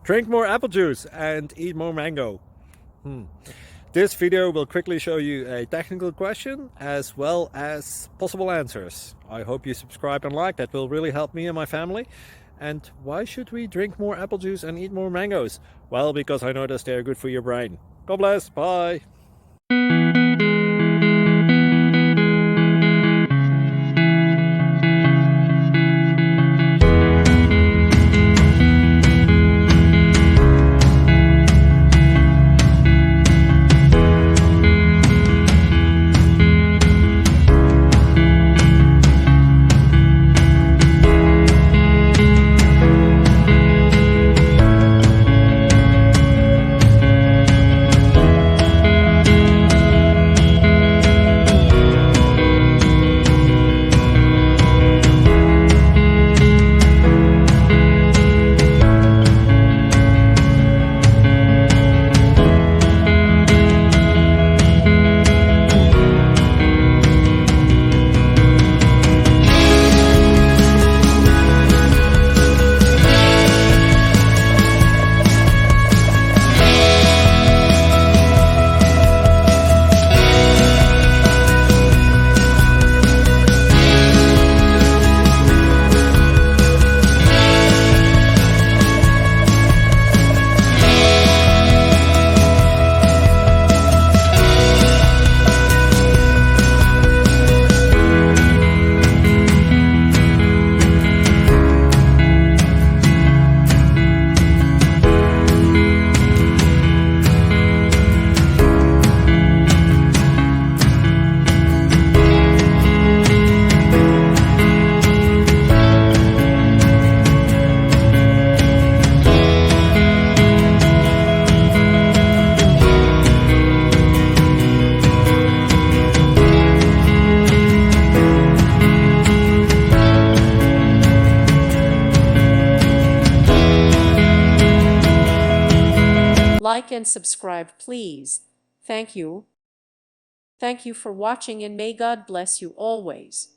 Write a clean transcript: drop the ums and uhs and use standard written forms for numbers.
Drink more apple juice and eat more mango. This video will quickly show you a technical question as well as possible answers. I hope you subscribe and like, that will really help me and my family. And why should we drink more apple juice and eat more mangoes? Well, because I noticed they're good for your brain. God bless, bye! Like and subscribe, please. Thank you. Thank you for watching, and may God bless you always.